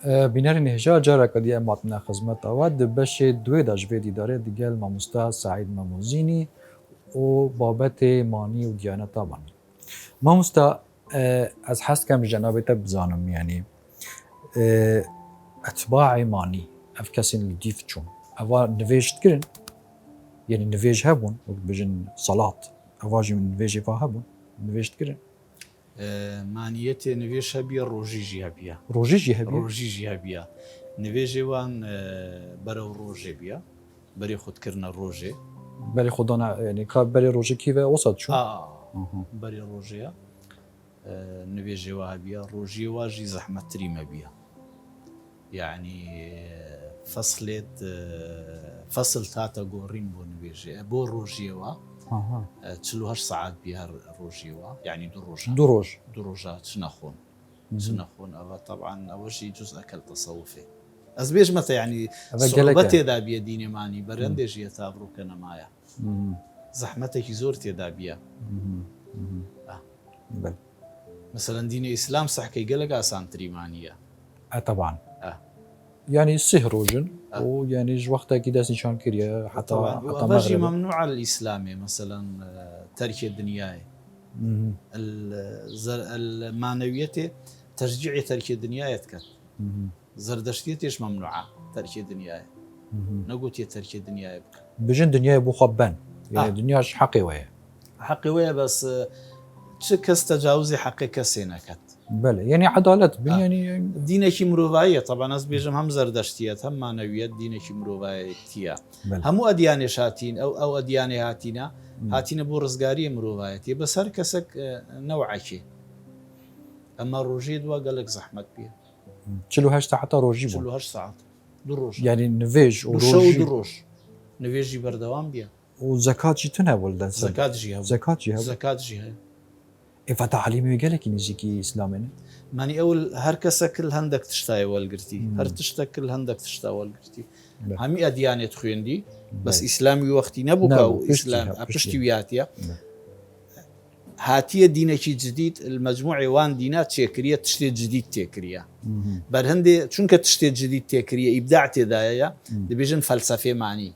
بینەرین هێژا جارێکە دی ئەم هاتنە خزمەتەوە بەشێ دوێ دەژێ دیدارێ دیگەل مامۆستا سعید مەموزینی و بابەتێ مانی و دیانەتا بانی مامۆستا ئەس حەستکەم ژەنابێتە بزانم یعنی ئەتباعی مانی ئەف کەسین دیف چوون ئەوە نوێژتکردن یعنی نوێژ هەبوون و بژن سەڵات ئەواژی من نوێژێ هەبوون نوێژتکردن مانیەتێ نوێش هەبیە ڕۆژیژی هەبیە ڕۆژیژی هەبیە نوێژێوان بەرەو ڕۆژێ بیە بەری خودکردنە ڕۆژێ بەری خۆدانە ینی کا بەری ڕۆژێکیوە وەسەد چوون بەری ڕۆژەیە نوێژێوە هەبیە ڕۆژی واژی زەحمەتتری مەبیە یعنی فەسلێت فەسل تاتە گۆڕین بۆ نوێژێ بۆ ڕۆژیەوە 48 ساعت بیا ڕۆژیەوە یعنی دوو ڕۆژە چ نەخۆن ئەوە طبعاً ئەوەشی جز ئەکەل تەسەوفێ ئەس بێژمەتە یعنی سوڵبەت تێدا بیە دینێمانی بەرەندێژیە تا بڕووکە نەمایە زەحمەتێکی زۆر تێدا بیە مثلەن دینە ئیسلام سەحکەی گەلک ئاسانتریمانیە طبعاً يعني سه روجن ويعني وقتها داسي شان كريا حتى ماشي ممنوع على الإسلام مثلا ترك الدنيا المعنوية تشجيع ترك الدنيا يتكت زردشتيش ممنوعة ترك الدنيا نقول ترك الدنيا بجن دنيا بو خبان يعني دنياش حقي ويا بس شكس تجاوزي حقي كسينكت بله يعني عدالت يعني دينێکی مرۆڤاییە طبعا ئەس بێژم هەم زەردەشتیەت هەم مانەویەت دینێکی مرۆڤایەتیە هەموو ئەدیانێش هاتین ئەو ئەدیانێ هاتینە بۆ ڕزگاریە مرۆڤایەتی بەسەر کەسێک نەوعەکێ ئەمە ڕۆژێ دووە گەلک زەحمەت پێ 48 حتا ڕۆژی 48 ساعت دوو ڕۆژ يعني نوێژ و ڕۆژ نوێژی بەردەوام بیە و زەکاتی تونە وەلدە زەکاتژی هەیە ئێفەتە عەلیمی گەلێکی نزیکی ئیسلامێنە مانی ئەول هەر کەسەکل هەندێک تشتای وەلگرتی هەر تشتەکل هەندێک تشتا وەلگرتی هەمی ئەدیانێت خوێندی بەس ئیسلامی وەختی نەبوو و ئیسلام پشتی ویاتە هاتیە دینێکی جدید المەجموعی وان دینا تێکریە تشتێ جدید تێکریە بەرهەندێ چونکە تشتێ جدید تێکریە ئیبداع تێدایە دەبێژن فەلسەفێ مانی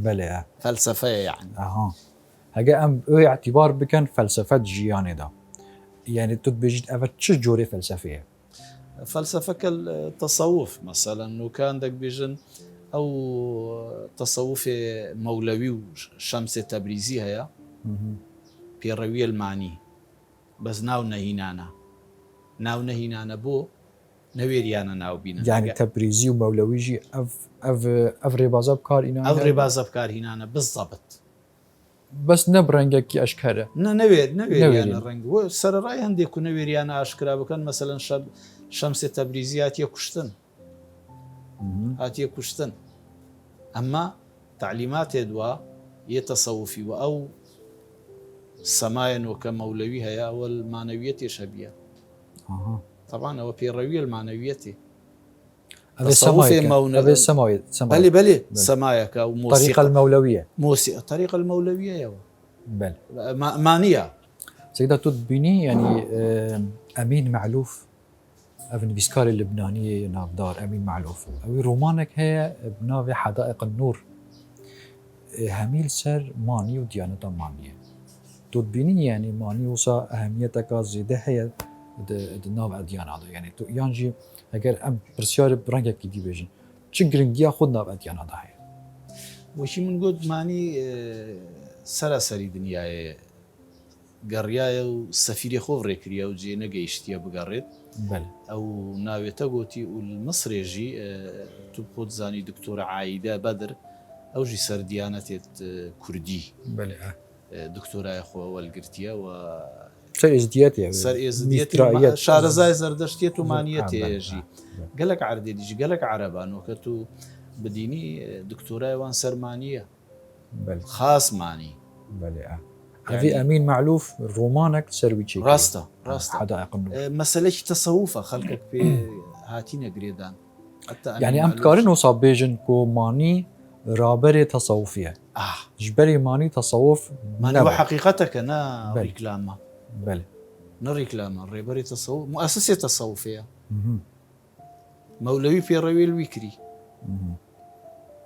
بەڵێ فەلسەفەیە یعنی هەگە ئەم اعتیبار بکەن فەلسەفەت ژیانێدا يعني تبجد أفت شو جوري فلسفية فلسفة التصوف مثلا وكان دك بيجن أو تصوف مولوي وشمس تبريزي هيا بيروي المعني بس ناو نهينانا بو نويريانا ناو بينا يعني تبريزي ومولوي جي أف ربازة بكار إنانا أف ربازة بكار هنانا بالضبط بس نبرنجك أشكره نوير الرنج وسر رأي عندي كنا نويريانا أشكره وكان مثلا شمس تبريزيات يكشتن يكشتن أما تعليمات يدوا يتصوفي أو سماين وكمولويها يا والمعنوية شبيه طبعا هو بيروي المعنوية السماوية بلي سمايك أو موسيقى طريقة المولوية الطريقة المولوية يا بل مانية سيدا تدبيني يعني أمين معلوف ابن بيسكار اللبنانية نافدار أمين معلوف أو رومانك هي بناوي حدائق النور هميل سر ماني وديانة مانية تدبيني يعني ماني وصا أهميتك زيادة هي ناو أديان هذا يعني تو يانجي اگر ام برسيار برنگك دي بيجن چه گرنگيا خود ناو أديان هذا هي وشي من قد ماني سراسري دنياي قريايا وسفيري خوف ريكريا وجي نقيشتيا بقريت بل او ناويتا قوتي والمصري جي تبخد زاني دكتورة عايدة بدر او جي سرديانة كردي بل دكتورة اخو والقرتيا و سر ازدياتي شارزاي زردشتيت ومانيتي جي قالك عردي جي قالك عربان وكتو بديني دكتورة وان سرمانية بل خاص ماني بل هذه أمين معلوف رومانك سروي شيء راستا حدائق النور مسألة تصوفة خلقك في هاتينا قريدان يعني أم تقارن وصاب بيجن كو ماني رابري تصوفية جبري ماني تصوف ماني وحقيقتك أنا ريكلاما بل نريكلاما ريبري تصوف مؤسسة تصوفية مەولەوی پێڕەوێ ویکری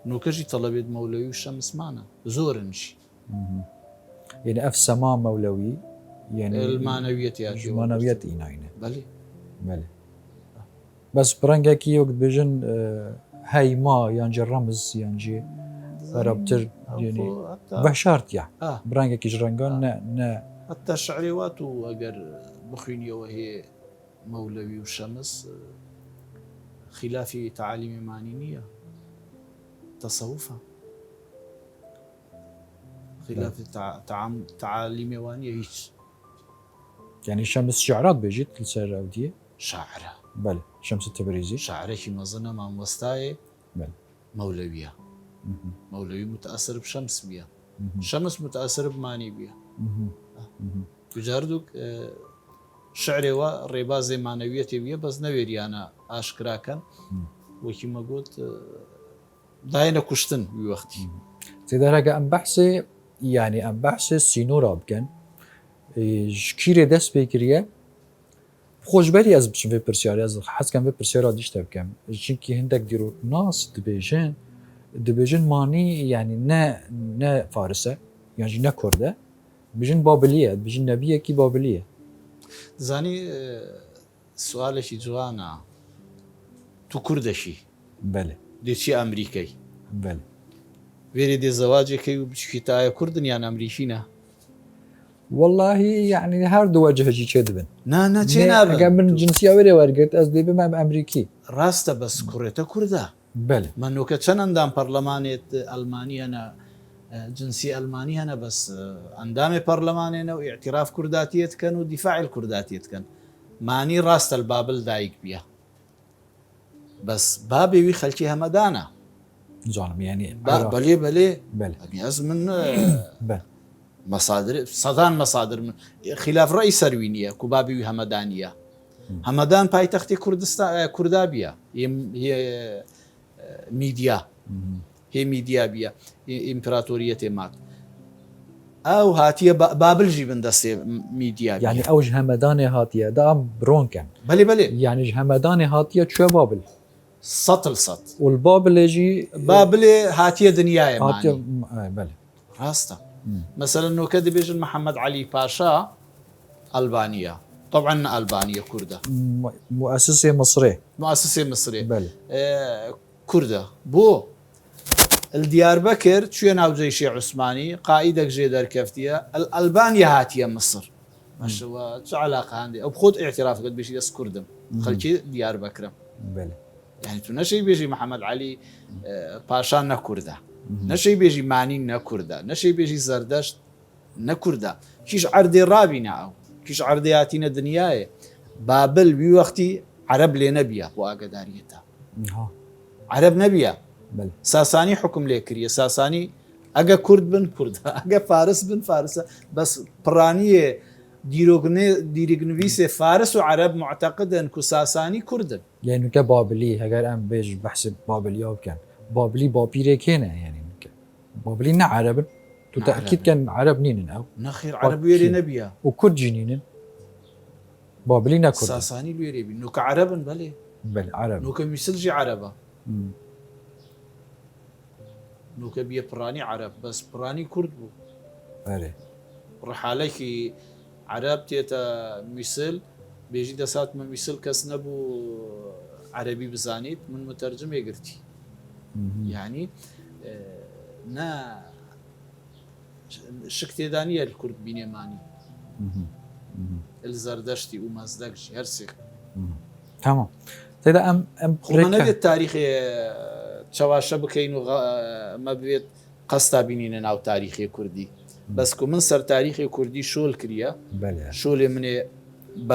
نوکەژی تەڵەبێت مەولەوی و شەمسمانە زۆرنشی يعني اف سما مولوي يعني المانەویەت یا مانويات ايناينه بەێ بله بس برنجاكي وقت بيجن هاي ما يانجي رمز يانجي رابطر يعني بشارت يعني برنجاكي جرنجان نا حتى شعري واتو ئەگەر بخوێنیەوە هەیە مەولەوی و شەمس خلافی تعالیمێمانی نییە تەسەوفە خلافی تعالیمێوانیە هیچ يعني شمس شعرات بيجيت لسر اوديه شاعرە بله شمس التبريزي شاعرێکی مەزنە مامۆستایە بله مەولەویە مەولەوی متأثر بشەمس بیە شەمس متأثر بمانی بیە جاردوک شعرێوە ڕێبازێ مانەویەتی بیە بەس نەوێریانە ئاشکراکەن وەکی مەگوت داینە کوشتن وەختی تدرج ام بحثي يعني ام بحث سينورا بكن شكيري دست بكريه خوش بري از بشم في برسياري از حس كان في برسيارا ديش تبكم چونكي هندك ديرو ناس دبيجن ماني يعني نا فارسه يعني نا كرده بيجن بابليه بيجن نبيه كي بابليه زانی سوالێکی جوانە تو کوردەشی بله دێچی ئەمریکای بله وێرێ دێزەواجێکی و بچکیتایە کوردن یان ئەمریکینە والله يعني هر دو وجه جي كذبن ناچێ اگر من جنسيه وري ورقت از دي بما امريكي ڕاستە بەس کوڕێتە کووردە بله منوکە چەند ئەندام پەرلەمانێت ئەلمانی هەنە جنسی ئەلمانی هەنە بەس ئەندامی پەرلەمانێنە و ئیعتراف کورداتیەتکەن و دیفاعل کورداتیەتکەن مانی ڕاستە بابل دایک بیە بەس بابێوی خەلکی هەمەدانە زعلم يعني بەلێ بەلێ بله ئەز من بله مەسادر سەدان مەسادر من خلاف ڕێی سەروی نییە کو بابیوی هەمەدانیە هەمەدان پایتەختی کوردستان کووردا بیە میدیا هێ میدیا بیە ئیمپراتۆریەتێ مات ئەو هاتیە بابلژی بندەستێ میدیا يعني اوج همدان هاتيه دا برون كان بەێ بەێ يعني همدان هاتيه شو بابل 100% والبابل يجي بابلێ هاتیە دنیاە هاتيه بله ڕاستە مثلا نوکە دەبێژن محەممەد علی پاشا ئەلبانیا طبعا ئەلبانیا کووردە مؤسسه مصري مؤسسێ مصرێ بله کووردە بۆ الدیاربەکر کوێ ناوجەی شێ عوسمانی قائیدەك ژێ دەرکەفتیە ئەلبانیا هاتیە مصر ماشەوە چ علاقە هەندێ ئەو خۆت ئاعترافەکەت بێژی دەست کوردم خەلکی دیار بەکرم بله يعني تو نەشەی بێژی محەممەد علی پاشا نەکووردە نەشەی بێژی مانی نەکووردە نەشەی بێژی زەردەشت نەکووردە کیش عەردێ ڕابینە ئەو کیش عەردێ هاتینە دنیاە بابل وی وەختی عەرەب لێ نەبیە بۆ ئاگداریەتە عەرەب نەبیە بله ساسانی حکم لێ کردە ساسانی ئەگە کورد بن کووردە ئەگە فارس بن فارسە بەس پڕانیە دیریگنویسێ فارس و عەرەب معتەقدن کو ساسانی کوردن يعني كبابلي هجر ام بيج بحسب بابلي او كان بابلي بابيري كان يعني بابلي نا عرب تو تاكيد كان عرب نينن او نەخیر عەرەب وێرێ نەبیە وكرد جنينن بابلي نا كرد ساسانی وێرێ بین نوکە عەرەبن بەێ بل عرب نوکە میسلجی عەرەبە نوکە بیە پڕانی عەرەب بەس پڕانی کورد بوو بله ڕحالێکی عەرەب تێتە میسل بێژی دەسات من میسل کەس نەبوو عەرەبی بزانیت من متەرجمێ گرتی یعنی نا شک تێدانیە کورد بینێمانی زەردەشتی و مەزدەکشی هەرسێک تمام تدا ام نەبێت تاریخی چاواشە بکەین و مە بێت قەستا بینینە ناو تاریخی کوردی بەسکو من سەر تاریخی کوردی شۆل کریە بله شۆلێ منێ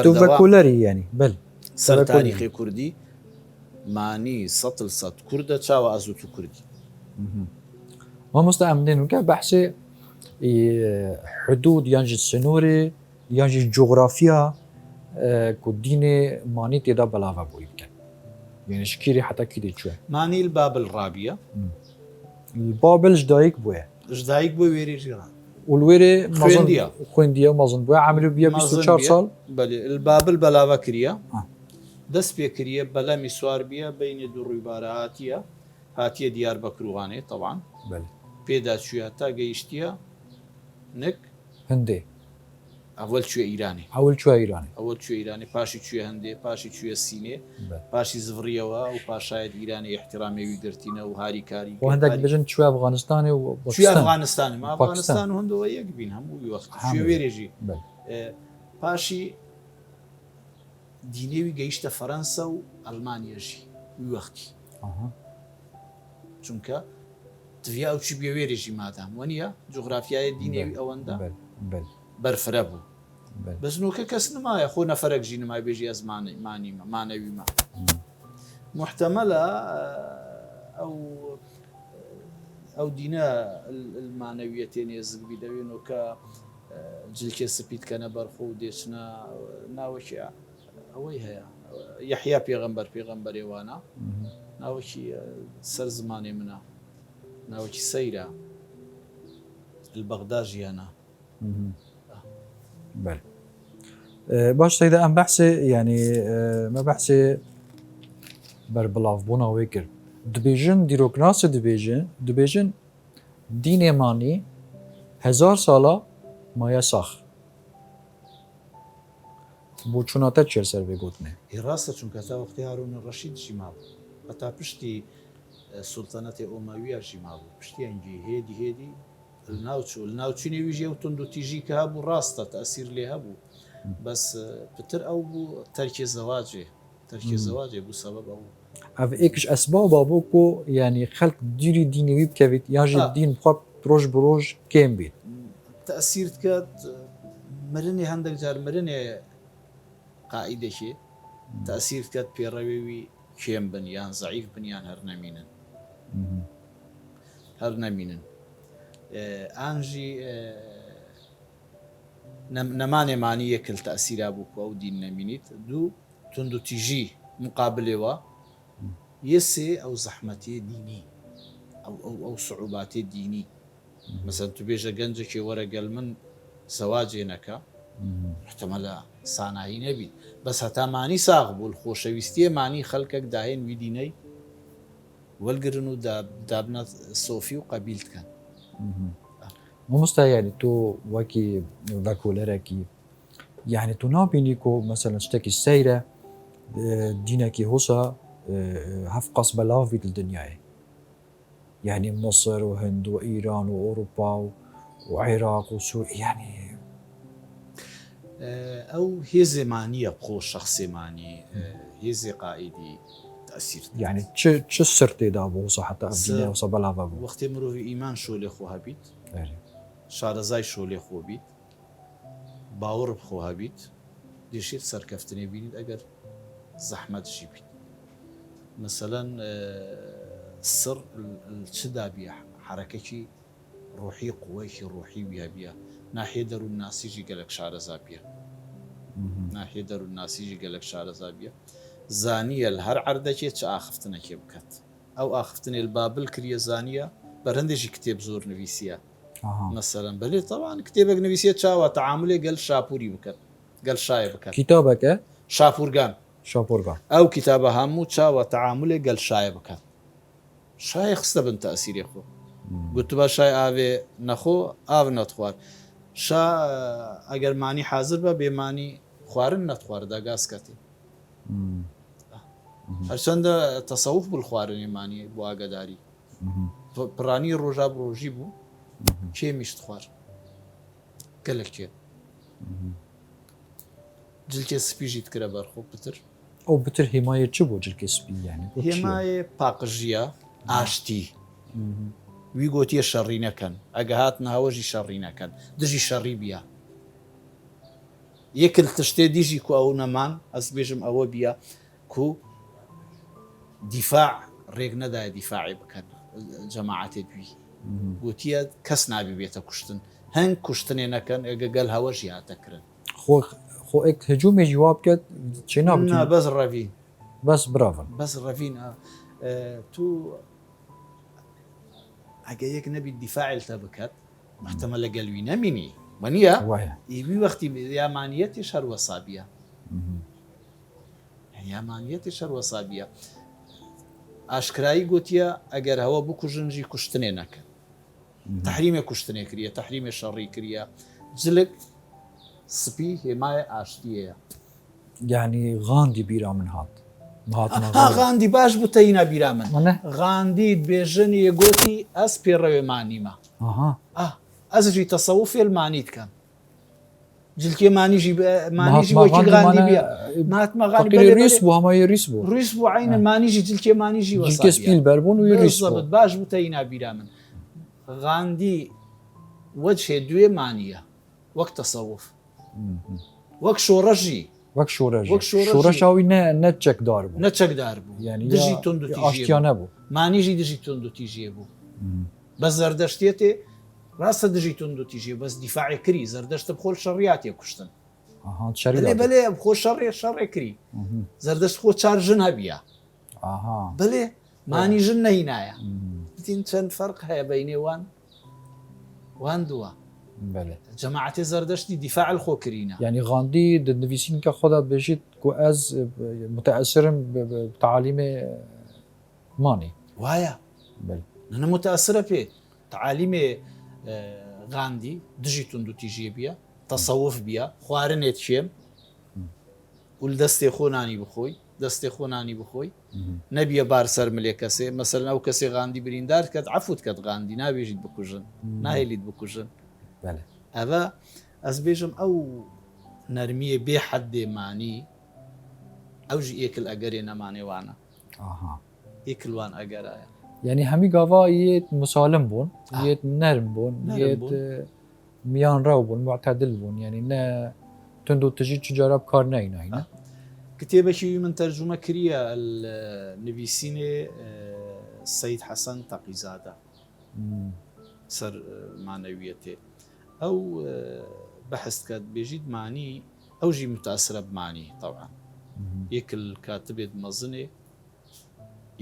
توفكولاري يعني بل سەر تاریخی کوردی مانی 100% کووردە چاوە ئەزوت و کوردی ما مستأمنين وكان بحثي حدود ينجي السنوري ينجي الجغرافيا كديني ماني تدا بلاغة بو يمكن يعني شكيري حتى كده شوي مانی البابل ڕابیە البابل جدايك بويا ژدایک بۆ وێری ژێران والويري خويندية. خويندية مازن بويا عملوا بيا 24 سال بەێ البابل بەلاوە کریە دەست پێکریە بەلەمی سوار بیە بینێ دوو ڕوویبارە هاتیە دیار بە کرووانێ طبعاان بله پێدا چویە تا گەیشتیە نک هەندێ ئەوەل کوێ ئیرانی ئەول چوە ایرانی ئەوە کوێ ئیرانی پاشی کوێ هەندێ پاشی کوێ سینێ بله پاشی زڤڕیەوە و پاشایەت ئیرانی احتیرامێوی گرتینە و هاری کاری و هەندێک بژن چوە ئەفغانستانی و کوێ پاکستان ئەفغانستانی ما ئەفغانستان و هەندەوە یەک بین هەمووی وەخت کوێ وێرێژی بله پاشی دینێوی گەیشتە فەرەنسا و ئەلمانیەژی وی وەختی ئاها چونکە تڤیا ئەو چی بێ وێرێژی مادام وەنیە جوغرافیایە دینێوی ئەوەندە بله بله بەرفرە بوو بله بەزنوکە کەس نمایە خۆ نەفەرەك ژی نمای بێژی ئەزمانی مانیمە مانەویمە محتەمەلە ئەو دینە المانەویە تێنێ زگبی دەوێنەوە کە جلکێ سپیتکەنە بەرخۆ و دێچنە ناوەکی ئەوەی هەیە یحیا پێغەمبەرێوانە ناوەکی سەر زمانێ منە ناوەکی سەیرە البەغدا ژیانە بله باش سيدة ام بحثي يعني ما بحثي بربلاف بونا ويكر دبيجن ديروكراس دبيجن دين ماني 1000 سالا ما يسخ بو چوناتا چير سر بگوتنه ڕاستە چونکە تا وەختی هارون ڕەشید ژی مابوو هەتا پشتی سوڵتانەتی ئۆماویە ژی مابوو پشتیانگی هێدی ناوچینێویژێ و تند و تیژی کە هەبوو ڕاستە تەسیر لێ هەبوو بەس پتر ئەو بوو تەرکی زەواجێ بوو سەبەب ئەو اف ايكش اسباب بابوكو يعني خلق ديري ديني بكفيت ياجي الدين بخاب بروج بروج كيم بيت تەسیرت کات مرنێ هەندێک جار مرنێ قائیدێکی تەسیرت کات پێڕەوێوی کێم بن یان زەعیف بن یان هەر نەمینن ئانژی نەمانێمانی یەکل تەسیرا بوو ئەو دین نەمینیت دوو تند و تیژی مقابلێەوە یەسێ ئەو زەحمەتێ دینی ئەو سعوباتێ دینی مەسەن تو بێژە گەنجێکی وەرەگەل من زەواجێ نەکە محتەمەلە سانایی نەبیت بەس هەتامانی ساغ بوو خۆشەویستیە مانی خەڵکێک داهێن وی دینەی وەلگرن و دابنات سۆفی و قەبیلتکەن ممستا يعني تو وكي فاكولركي يعني تو نابينيكو مثلا شتكي السيرة دينكي هوسا هف قص بلاف بيت الدنيا يعني مصر وهند وإيران وأوروبا وعراق وسوريا يعني أو هي زمانية بخو شخص زماني هي قائدي تأثير يعني تش سرتي دابو حتى الدنيا وصا بلاف ابو وقت مروه إيمان شو لخوها بيت شارەزای شۆلێ خۆ بیت باوەڕ بخۆها بیت دێشێت سەرکەفتنێ بینیت ئەگەر زەحمەتشی بیت مەسەلەن سڕ چدا بیە حرەکەکی ڕۆحی قووەیەکی ڕۆحی ویە ناحێ دەروون ناسیژی گەلک شارەزا بیە ناحێ دەروون ناسیژی گەلک شارەزا بیە زانیە لە هەر عەردەکێت چ ئاخفتنەکێ بکات ئەو ئاخفتنێ بابل کریە زانیە بەرهەندێکی کتێب زۆر نوویسیە مثلا بلي طبعا كتابك نويسية شاوة تعاملي قال شابوري بكت قال شاي بكت كتابك شابورغان او كتابها همو شاوة تعاملي قال شاي بكت شاي خصنا بن تأثير يا اخو قلت با شاي آوي نخو آو نتخوار شا اگر ماني حاضر با بماني خوارن نتخوار دا قاس كتي هرچند تصوف بالخوارن ماني بو آقاداري براني روجا بروجي بو کێ میشت خوار گەلک کێ جلکێ سپیژیت کرە بەرخۆ پتر ئەو بتر هێمایە چ بۆ جلکێ سپی یعنی هێمایە پاقژیە ئاشتی وی گوتیە شەڕی نەکەن ئەگە هات ناوەژی شەڕی نەکەن دژی شەڕی بیە یەکل تشتێ دیژی کو ئەو نەمان ئەس بێژم ئەوە بیە کو دیفاع ڕێک نەدایە دیفاعی بکەن جەماعەتێ دوی گوتیە کەس نابی بێتە کوشتن هەنگ کوشتنێ نەکەن ئەگە گەل هەوەژی هاتەکردن خۆ ئێک هجوومێ جواب بکات چێ نابێت بەس ڕەڤین بەس براڤن بەس ڕەڤین تو ئەگە یەک نەبی دیفاعلتە بکات محتەمە لە گەلوی نەمینی وەنیە ئیوی وەختی یامانیەتی شەر وەسابیە یامانیەتی شەروەسا بیە ئاشکرایی گوتیە ئەگەر هەوە بکوژنجی کوشتنێ نەکەن تحریمێ کوشتنێ کریە تحریمێ شەڕی کریە جلک سپی هێمایە ئاشتیەیە يعني غاندي بيرا من هات مهاتما غاندی باش بوتەینا بیرا من منە غاندی بێژنی گوتی ئەس پێڕەوێمانیمە اها ئەزژی تەسەوف فێلمانیت کەن جلکێ مانیژی مانیژی وەکی غاندی بێ مهاتما غاندی فقير ريس بو هما يريس بو ڕویس بوو عینە مانیژی جلکێ مانیژی جلك سبيل بربون ويريس بو وەسابت باش بوتەینا بیرا من غاندی وەجهێ دوێ مانیە وەک تەسەوف وەک شۆڕەژی وەک شۆرەژ وەک شۆرەژی. شۆرەشاوی نەچەک دار بوو نەچەکدار بوو يعني دژی تند و تیژێ ئاشتیان بوو. نەبوو مانیژی دژی تند و تیژێ بوو بە زەردەشتێتێ ڕاستە دژی تند و تیژێ بەس دیفاعی کری زەردەشتە بخۆل شەڕیاتێ کوشتن ئاها بەلێ شەری بەلێ خۆ شەڕێ کری زەردەشت خۆ چار ژن هەبیە ئاها بەلێ مانی ژن نەهینایە بتین چەند فەرق هەیە بەینێ وان دووە بله جەماعەتێ زەردەشتی دیفاع خۆکرینە يعني غاندي دنفيسين كخدا بيجيت كو از متاثرم بتعاليم ماني وایە بله نە متأثرە پێ تعالیمێ غاندی دژی تند و تیژێ بیە تەسەوف بیە خواردنێت شێم ول دەستێ خۆنانی بخۆی دەستێ خۆنانی بخۆی نەبیە بار سەر ملێ کەسێ مەسەرن ئەو کەسێ غاندی بریندار کات عفوت کات غاندی نابێژیت بکوژن ناهێلیت بکوژن بله ئەvە ئەس بێژم ئەو نەرمیە بێ حەدێمانی ئەوژی ئێکل ئەگەرێ نەمانێوانە اها ئێکلوان ئەگەرایە يعني همي قافا يت مسالم بون يت نرم بون نرم يت بون. ميان راو بون معتدل بون يعني نا تندو تجي تجارب كار ناينا هنا کتێبێکی من تەرجمە کریە نویسینێ سەید حەسەن تەقیزادە سەر مانەویەتێ ئەو بەحث کات بێژیت مانی ئەوژی متاسرە بمانی طبعا یەکل کاتبێت مەزنێ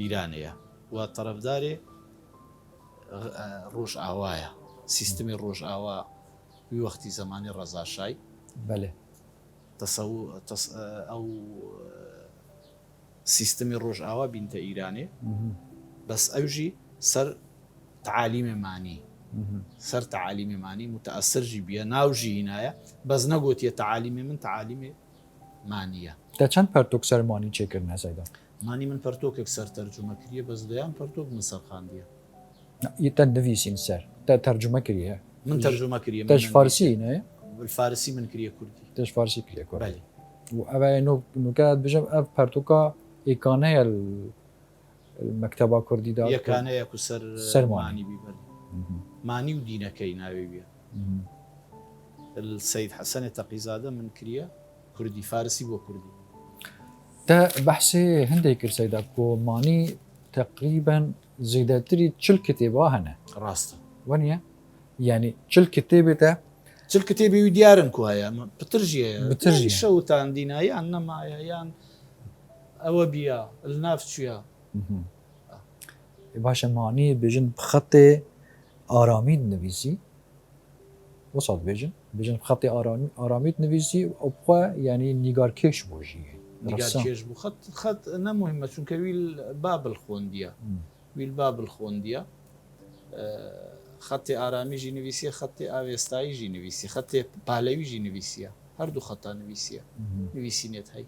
ئیرانەیە و تەرەفدارێ ڕۆژ ئاوایە سیستمی ڕۆژ ئاوا وی وەختی زمانی ڕەزاشای بله ئەو سیستمی ڕۆژ ئاوا بینتە ئیرانێ بەس ئەوژی سەر تعالیمێ مانی سەر تعالیمی مانی متأثرژی بیە ناوژی هینایە بەس نەگوتیە تعالیمی من تعالیمێ مانیە تا چند پرتوک سرمانی چکر نسایدا مانی من پەرتۆکێک سەر تەرجمە کریە بەس دەیان پەرتۆک من سەرخاندیە يتا نفيسين سر تا ترجمة كريه من تەرجمە کریە تاش فارسي نه فارسی من کریە کوردی تاش فارسي كريه كور بەێ وأبا نو كانت بجم أب برتوكا إيكانية المكتبة كردي دا یەکانەیەک و سەر سەر مانی بیبەر مانی و دینەکەی ناوێ بێ سەید حەسەنێ تەقیزادە من کریە کوردی فارسی بۆ کوردی تا بحثي هندي كرسيدا كو ماني تقريبا زيداتري تشل كتابة هنا ڕاستە ونيا يعني تشل كتابة تا چل کتێبی وی دیارن کو هەیە پترژیە بترژیە. شەوتان دینایان نەمایە یان ئەوە بیە ناف چویە باشا ماني بيجن بخط آرامي نفيسي وصل بيجن بخط آرامي نفيسي وبقى يعني نيجار كيش بوجي نیگارکێش بوو خەت نەمهمە چونکە ویل بابل خوۆندیە ویل بابل خوۆندیە خەتی ئارامیژی نوویسیە خەتی ئاوێستاییژی نوویسی خەتێ پالەویژی نوویسیە هەردوو خەتا نوویسیە نوویسینێت هەی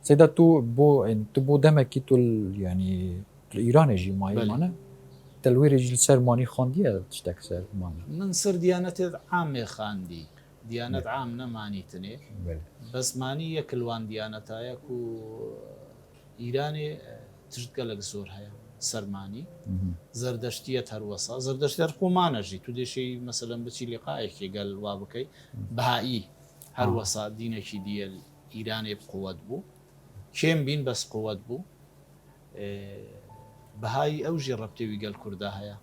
سيدا تو بو يعني تو بو دمكي تو يعني الإيران يجي ماي بله. مانا تلوير يجي السر ماني خاندية تشتك سر مانا من سەر دیانەتێت عامێ خاندی دیانەت عام نەمانیتنێ بله بەسمانی یەکلوان دیانەتایەک و ئیرانێ تشتگەلک زۆر هەیە سەرمانی زەردەشتیەت هەروەسا زەردەشتەر خۆمانەژی تو دێشەی مەسەلەن بچی لقایەکی گەل وا بکەی بەهایی هەروەسا دینێکی دیە ئیرانێ قووەت بوو کێم بین بەس قووەت بوو بەهایی ئەوژی ڕەبتێوی گەل کووردا هەیە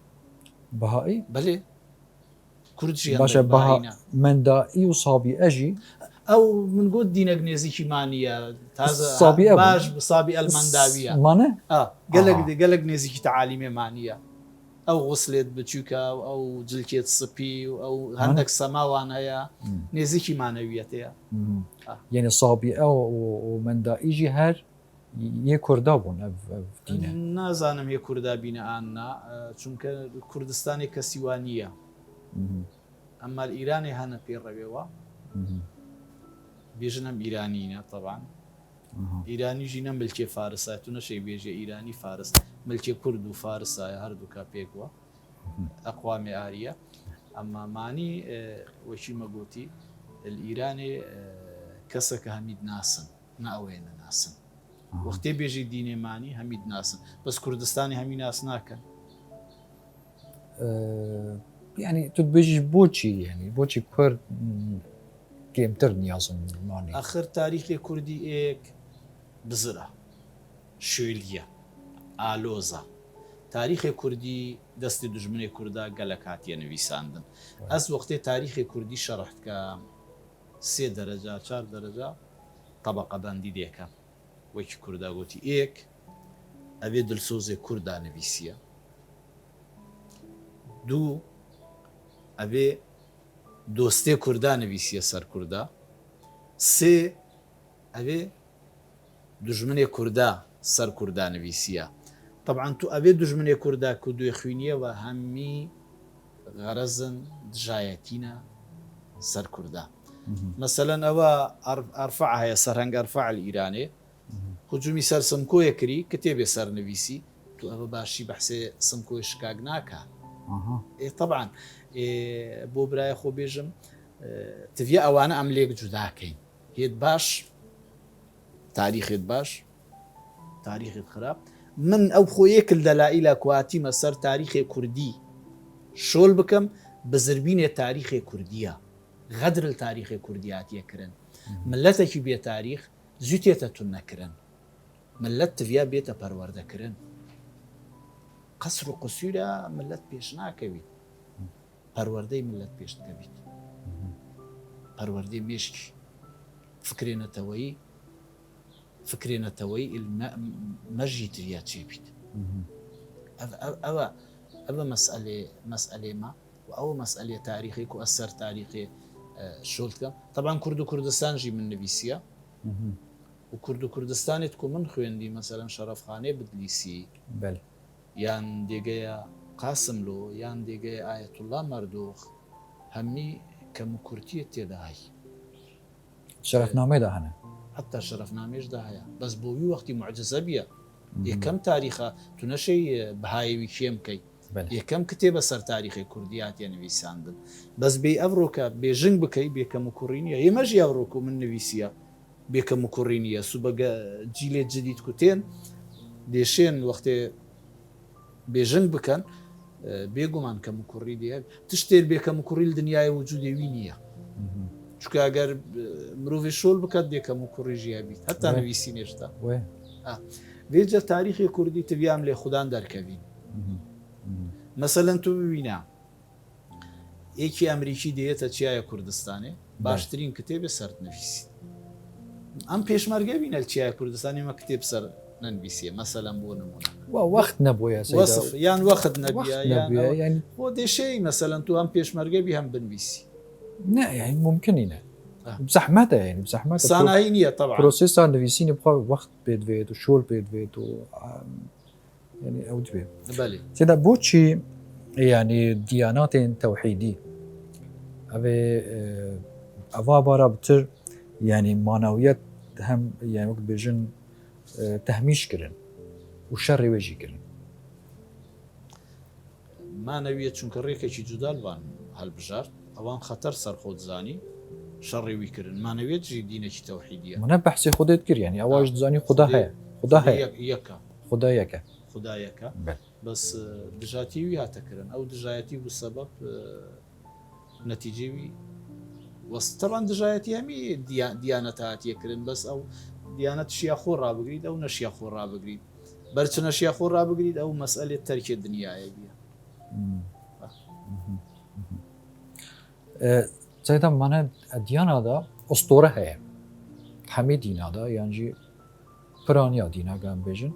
بهائي بەلێ کوردژی باشا بها من دائي وصابي أجي ئەو من گوت دینەک نێزیکی مانیە سابی ئەبوو. باش بسابی ئەلمەنداویە مانا گەلک نێزیکی تەعالیمێ مانیە ئەو غوسلێت بچووکە ئەو جلکێت سپی و ئەو هەندێک سەماوان هەیە نێزیکی مانەویەتەیە یعنی سابی ئەو و مندائیجی هەر یە کووردا بوون ئەv دینە نازانم هێ کووردا بینە ئانا چونکە کوردستانی کە سیوانیە ئەمما ئیرانی هەنە پێڕەوێەوە بێژنم ئیرانینە طبعاً ئیرانیژی نە ملکێ فارسای تو نەشەی بێژێ ئیرانی فارس ملکێ کورد و فارسایە هەردووکە پێکوە ئەقوامێ ئاریە ئەمما مانی وەکی مەگوتی ئیرانێ کەسەکە هەمید ناسن ناوێ نەناسن وەختێ بێژی دینێمانی هەمید ناسن بەس کوردستانی هەمی ناس ناکەن یعنی تو بێژی بۆچی یعنی بۆچی کورد گێمتر نیازم مانی ئەخر تاریخی کوردی ئێک بزرە شوێلیە ئالۆزە تاریخی کوردی دەستی دژمنی کووردا گەلک هاتیە نویساندن ئەس وەختێ تاریخی کوردی شەڕحکە 3 دەرەجا 4 دەرەجا طبقە بەندی دێکە وەکی کووردا گوتی ئێک ئەوێ دڵسۆزێ کووردا نویسیە 2 ئەوێ دۆستێ کووردا نویسیە سەر کووردا 3 ئەوێ دژمنێ کووردا سەر کووردا نویسیە طبعاً تو ئەوێ دژمنێ کووردا کو دوێ خوێنیەوە هەممی غەرەزن دژایەتینە سەر کووردا مەسەلەن ئەوە ئەرفع هەیە سەرهەنگ ئەرفع ئیرانێ هجومی سەر سمکۆیە کردی کتێبێ سەر نویسی تو ئەوە باشی بەحسێ سمکۆی شکاک ناکە طبعاً بۆ برایە خۆ بێژم تڤە ئەوانە ئەم لێک جوداکەین هێت باش تاریخێت باش تاریخێت خراپ من ئەو خۆیەکل دەلائیلە کواتیمە سەر تاریخی کوردی شۆل بکەم بزربینێ تاریخی کوردیە غەدر تاریخی کوردیاتیەکردن ملەتێکی بێ تاریخ زوتێتە تون نەکردن ملت تڤیا بێتە پەروەردەکردن قەسر و قسوورە ملت پێش ناکەویت پەروەردەی ملت پێش دەکەویت پەروەردەی مێشکی فکرێنەتەوەی مەژی تریا چێبیت ئەوە مەسئلێمە و ئەوە مەسئلێ تاریخی و ئەسەر تاریخی شۆڵکەم طبعاً کورد و کوردستانژی من نویسیە و کورد و کوردستانێت کو من خوێندی مەسەلەن شەرەفخانەی بدلیسی یان دێگەیە قاسملۆ یان دێگەی ئایەتوڵا مەردۆخ هەممی کەم و کورتیە تێداهی شەرەفنامەیدا هەنە حتا شەرەفنامێشدا هەیە بەس بۆوی وەختی معجزە بیە یەکەم تاریخە تو نەشەی بەهایەوی کێم بکەیت یەکەم کتێبە سەر تاریخی کوردیاتیە نویساندن بەس بێ ئەڤڕۆکە بێژنگ بکەی بێکەم و کوڕینیە ئێمەژی ئەڤڕۆک و من نویسیە بێکەم و کوڕینیە سوبەگە جیلێ جدید کوتێن دێشێن وەختێ بێژنگ بکەن بێگومان کەم و کوڕی دێ تشتێر بێکەم و کوڕیل دنیای وجودێوی نییە چکە ئەگەر مرۆڤی شۆل بکات بێکەم و کوڕیژیە بیت هەتا نویسی نێشتا بێجە تاریخی کوردی تڤیام لێ خوددان دەرکەوین مەسەلەن تو ببینە یەکی ئەمریکی دێتە چیایە کوردستانێ باشترین کتێبێ سەر نویسی ئەم پێشمەرگە بینە چیایە کوردستانی مە کتێب سەر نەنویسیە مەسەلەن بۆ نمونە وەخت نەبووە یان وەخت نەبیە بۆ دێشەی مەسەلەن تو ئەم پێشمەرگەبی هەم بنویسی نه يعني ممكنينه بزحمته يعني بزحمته صناعي نية طبعا بروسيس نویسین بخوا وقت بيدويت وشول بيدويت و يعني او دبي بالي سيدا بوتشي يعني ديانات توحيدي ابي افا بارا بتر يعني معنويات هم يعني وقت بيجن تهميش كرن وشر وجي كرن معنويات چونکە ڕێکێکی جودالوان هەڵبژارد ئەوان خەتەر سەرخۆتزانی شەڕی ویکردن مانەوێتژی دینێکی تەوحیدیە منە بەحسی خودت کرد يعني ئەواش دزانی خدا هەیە خدا هەیە یەکە خدا یەکە خدایەکە بەس دژاتیوی هاتەکردن ئەو دژایەتی بوو سەبەب نەتیجەوی وەستەڕان دژایەتی هەمی دیانەت هاتیەکردن بەس ئەو دیانەت شیا خۆ ڕابگریت ئەو نەشیا خۆ ڕابگریت بەرچ نەشیا خۆ ڕابگریت ئەو مەسئلێت تەرکێ دنیاە بیە زيدا معناها الديانة دا أسطورة هي همه دينا دا يعني برانيا دينا قام بيجن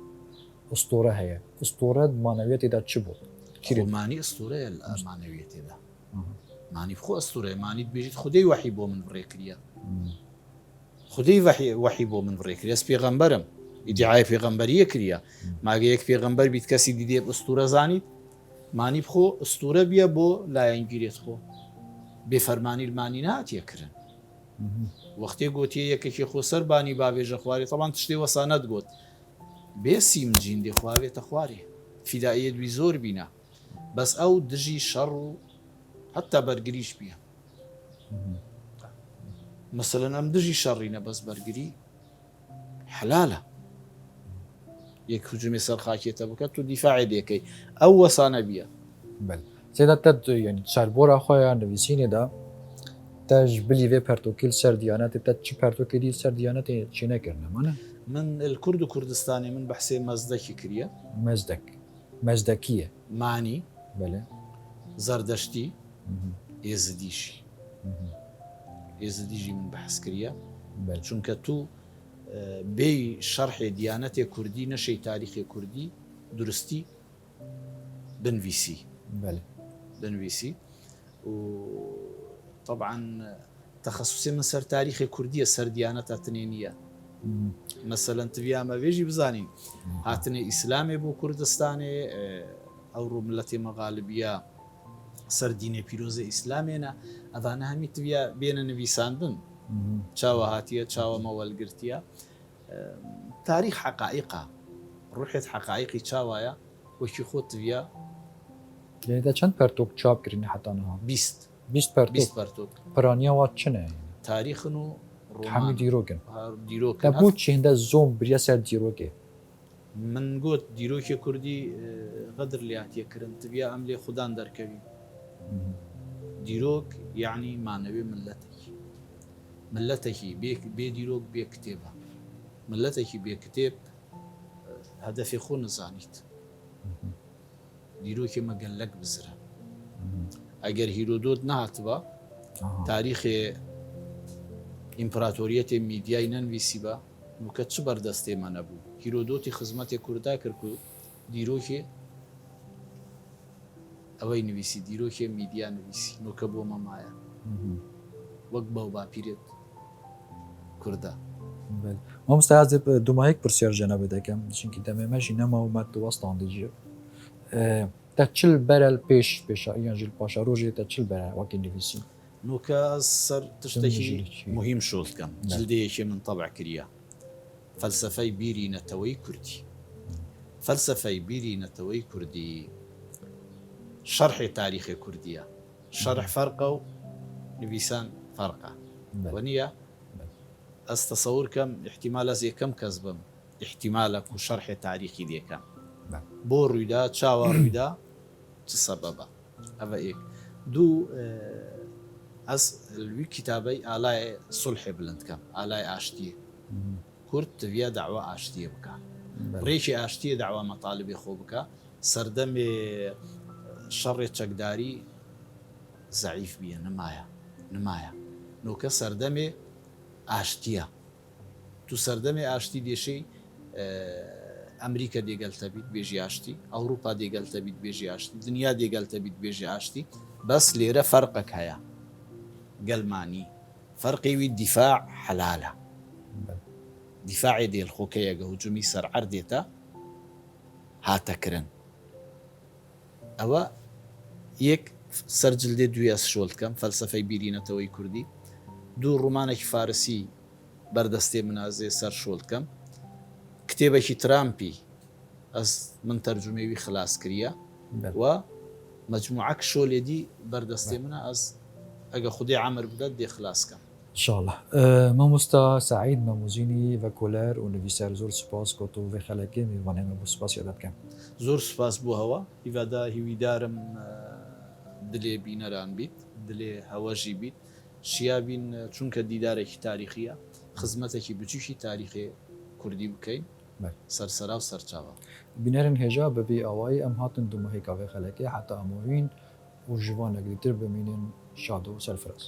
أسطورة هي أسطورة معنويات دا چه بود كيري. ماني اسطوره المعنويات ده ماني بخو اسطوره ماني بيجي خدي وحي بو من بريكريا خدي وحي بو من بريكريا اس پیغمبرم ادعای پیغمبریه کریا ماگه یک پیغمبر بیت کسی دیدی اسطوره زانید مانی بخو اسطوره بیا بو لا انگیریت خو بفرمانی المانی نهات یکرن وقتی گوتی یکی خو سر بانی باویج خواری طبعا تشتی وساند گوت بسیم جین دی خواری تخواری فدائیه دوی زور بینا بس او دجی شر حتى برگریش بیا مثلا ام دجی شرینه بس برگری حلاله یک هجومی سر خاکیت بکە تو دیفاعی دێکەی ئەو وەسانە بیە بله سيدا تد يعني تشاربورا خويا نويسيني دا تاج بلي في بارتوكيل سر ديانات تد چي بارتوكيل سر ديانات چي نكرنا مانا من الكرد و کوردستانی من بەحسێ مەزدەکی کریە مزدكية مانی بله زەردەشتی ئێزدیشی ئێزدیژی من بەحس کریە بله چونکە تو بێ شەرحێ دیانەتێ کوردی نەشەی تاریخی کوردی درستی بنویسی بله بنویسی و طبعا تخصصي من سر تاريخ كردية سر ديانة تنينية مثلا تبيا ما بيجي بزانين هاتني إسلامي بو كردستاني أو رو ملتي مغالبية سر ديني بيروزي إسلامينا أذانا همي تبيا بين نبيسان بن تشاوى هاتية تشاوى مول قرتية تاريخ حقائقة روحية حقائقي تشاوى وشي خود تبيا يعني دا چند پرتوك چاپ كريني حتى أنا 20 پرتوك 20 برتوك برانيا وات چنه يعني تاريخنو حمي ديروكن ديروكن دا بوت چي هندا زوم بريا سر ديروكي من قوت ديروكي كردي غدر لي هاتيه كرن تبيا أملي خدان دركبي ديروك يعني معنوي ملتك بي ديروك بي كتابة ملتك بي كتاب هدفي خون زانيت ديروكي ما قال لك بزرا اگر هيرودوت نهاتبا تاريخ امبراطورية ميدياي ننويسيبا نوكا چه بردسته من ابو هيرودوتي خدمت كردا كركو ديروكي اوي نويسي ديروكي ميديا نويسي نوكا بو مايا وقبا وبابيرت كردا بله ما مستعذب دوما هيك برسيار جنابه دكم چونكي دمه ماشي نما ومات وسطان ديجي تا چل برل پیش یعنی پاشا روزی تا چل برل وقتی نویسی نوكا سر تشتكي مهم شولت كم جلدي شي من طبع كريا فلسفي بيري نتوي كردي فلسفي بيري نتوي كردي شرح تاريخ كردية شرح فرقه نبيسان فرقه ونيا استصور كم احتمال زي كم كذبم احتمالك وشرح تاريخي دي كم بۆ ڕوویدا چاوە ڕوویدا چ سەبەبە ئەوە ئێک دوو ئەس وی کتابەی ئالای سولحێ بلندکەم ئالای ئاشتیە کورد تڤە داوا ئاشتیە بکە ڕێکی ئاشتیە داوا مەطالبی خۆ بکە سەردەمێ شەڕێ چەکداری زەعیف بیە نمایە نۆکە سەردەمێ ئاشتیە تو سەردەمێ ئاشتی دێشەی ئەمریکا دێگەلتە بیت بێژی ئاشتی ئەوروپا دێگەلتە بیت بێژی ئاشتی دنیا دێگەلتە بیت بێژی ئاشتی بەس لێرە فەرقێک هەیە گەلمانی فەرقێوی دیفاع حەلالە دیفاعی دێڵخۆکەیەگە هجومی سەرعەر دێتە هاتەکردن ئەوە یەک سەرجلدێ دوێ شۆڵکەم فەلسفەی بیرینەتەوەی کوردی دوو ڕومانێکی فارسی بەردەستێ منازێ سەر شۆڵکەم کتێبێکی ترامپی ئەس من تەرجمەوی خلاص کریە و مجموعەك شۆلێدی بەردەستێ منە ئەس ئەگە خودی عامر بدات دێ خلاصکەم ان شاء الله مامۆستا سعید مەموزینی ڤەکولەر و نویسەر زۆر سوپاس کۆ و vê xelekê میوانێمە بۆ سوپاس یاد دەکەم زۆر سوپاس بووەوە هیوادا هیویدارم دلێ بینەران بیت دلێ هەوەژی بیت شیا بین چونکە دیدارێکی تاریخیە خزمەتێکی بچوشی تاریخی کوردی بکەین سەرسەرا و سەرچاوە بینەرن هێژا بەبێ ئەوایی ئەم هاتن دومەهێکا vê xelekê heta ئەمۆین و ji van ekdîtir bimînin şad û serfiraz